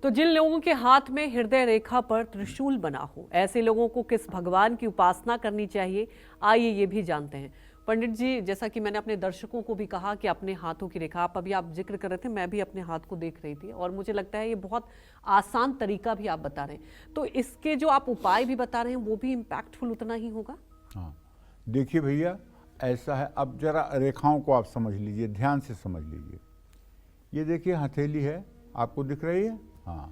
तो जिन लोगों के हाथ में हृदय रेखा पर त्रिशूल बना हो, ऐसे लोगों को किस भगवान की उपासना करनी चाहिए, आइए ये भी जानते हैं। पंडित जी, जैसा कि मैंने अपने दर्शकों को भी कहा कि अपने हाथों की रेखा, आप जिक्र कर रहे थे, मैं भी अपने हाथ को देख रही थी और मुझे लगता है ये बहुत आसान तरीका भी आप बता रहे हैं, तो इसके जो आप उपाय भी बता रहे हैं वो भी इम्पैक्टफुल उतना ही होगा। हाँ, देखिए भैया, ऐसा है, अब जरा रेखाओं को आप समझ लीजिए, ध्यान से समझ लीजिए। ये देखिए हथेली है, आपको दिख रही है? हाँ,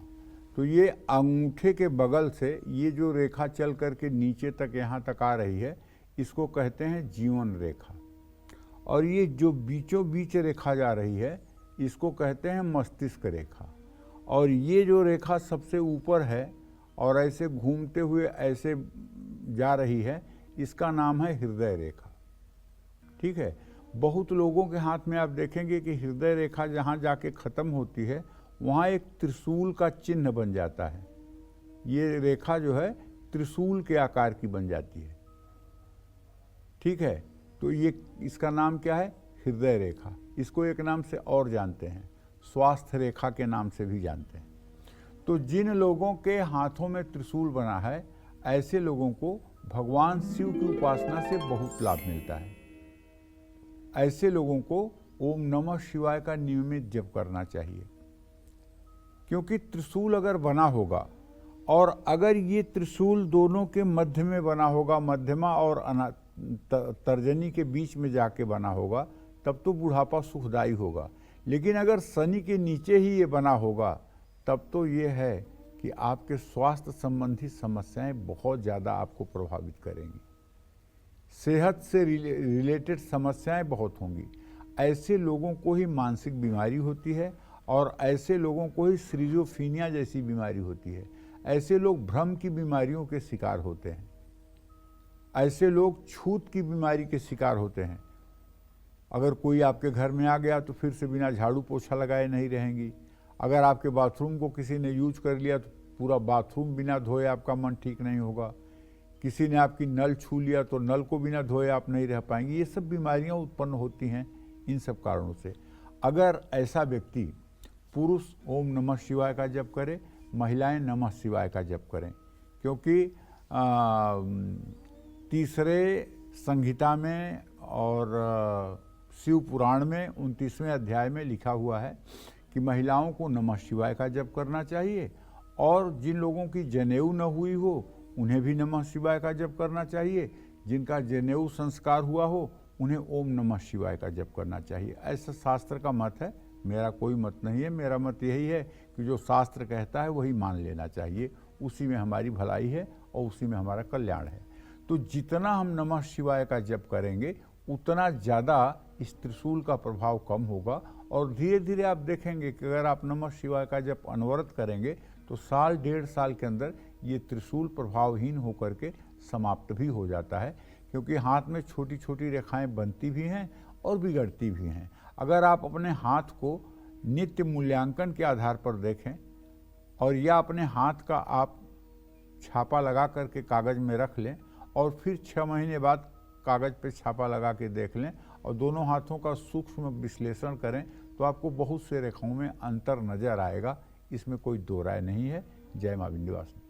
तो ये अंगूठे के बगल से ये जो रेखा चल करके नीचे तक यहाँ तक आ रही है, इसको कहते हैं जीवन रेखा। और ये जो बीचों बीच रेखा जा रही है, इसको कहते हैं मस्तिष्क रेखा। और ये जो रेखा सबसे ऊपर है और ऐसे घूमते हुए ऐसे जा रही है, इसका नाम है हृदय रेखा। ठीक है, बहुत लोगों के हाथ में आप देखेंगे कि हृदय रेखा जहाँ जाके ख़त्म होती है, वहाँ एक त्रिशूल का चिन्ह बन जाता है। ये रेखा जो है त्रिशूल के आकार की बन जाती है। ठीक है, तो ये इसका नाम क्या है? हृदय रेखा। इसको एक नाम से और जानते हैं, स्वास्थ्य रेखा के नाम से भी जानते हैं। तो जिन लोगों के हाथों में त्रिशूल बना है, ऐसे लोगों को भगवान शिव की उपासना से बहुत लाभ मिलता है। ऐसे लोगों को ओम नमः शिवाय का नियमित जप करना चाहिए, क्योंकि त्रिशूल अगर बना होगा और अगर ये त्रिशूल दोनों के मध्य में बना होगा, मध्यमा और तर्जनी के बीच में जाके बना होगा, तब तो बुढ़ापा सुखदायी होगा। लेकिन अगर शनि के नीचे ही ये बना होगा, तब तो ये है कि आपके स्वास्थ्य संबंधी समस्याएं बहुत ज़्यादा आपको प्रभावित करेंगी। सेहत से रिलेटेड समस्याएं बहुत होंगी। ऐसे लोगों को ही मानसिक बीमारी होती है और ऐसे लोगों को ही सिजोफ्रेनिया जैसी बीमारी होती है। ऐसे लोग भ्रम की बीमारियों के शिकार होते हैं। ऐसे लोग छूत की बीमारी के शिकार होते हैं। अगर कोई आपके घर में आ गया तो फिर से बिना झाड़ू पोछा लगाए नहीं रहेंगी। अगर आपके बाथरूम को किसी ने यूज कर लिया तो पूरा बाथरूम बिना धोए आपका मन ठीक नहीं होगा। किसी ने आपकी नल छू लिया तो नल को बिना धोए आप नहीं रह पाएंगे। ये सब बीमारियां उत्पन्न होती हैं इन सब कारणों से। अगर ऐसा व्यक्ति, पुरुष ओम नमः शिवाय का जप करे, महिलाएं नमः शिवाय का जप करें, क्योंकि तीसरे संहिता में और शिव पुराण में 29वें अध्याय में लिखा हुआ है कि महिलाओं को नमः शिवाय का जप करना चाहिए, और जिन लोगों की जनेऊ न हुई हो उन्हें भी नमः शिवाय का जप करना चाहिए। जिनका जनेऊ संस्कार हुआ हो उन्हें ओम नमः शिवाय का जप करना चाहिए। ऐसा शास्त्र का मत है, मेरा कोई मत नहीं है। मेरा मत यही है कि जो शास्त्र कहता है वही मान लेना चाहिए। उसी में हमारी भलाई है और उसी में हमारा कल्याण है। तो जितना हम नमः शिवाय का जप करेंगे उतना ज़्यादा इस त्रिशूल का प्रभाव कम होगा। और धीरे धीरे आप देखेंगे कि अगर आप नमः शिवाय का जप अनवरत करेंगे तो साल डेढ़ साल के अंदर ये त्रिशूल प्रभावहीन होकर के समाप्त भी हो जाता है, क्योंकि हाथ में छोटी छोटी रेखाएं बनती भी हैं और बिगड़ती भी हैं। अगर आप अपने हाथ को नित्य मूल्यांकन के आधार पर देखें और या अपने हाथ का आप छापा लगा करके कागज़ में रख लें और फिर 6 महीने बाद कागज़ पे छापा लगा के देख लें और दोनों हाथों का सूक्ष्म विश्लेषण करें, तो आपको बहुत से रेखाओं में अंतर नज़र आएगा। इसमें कोई दो राय नहीं है। जय मां विंध्यवासिनी।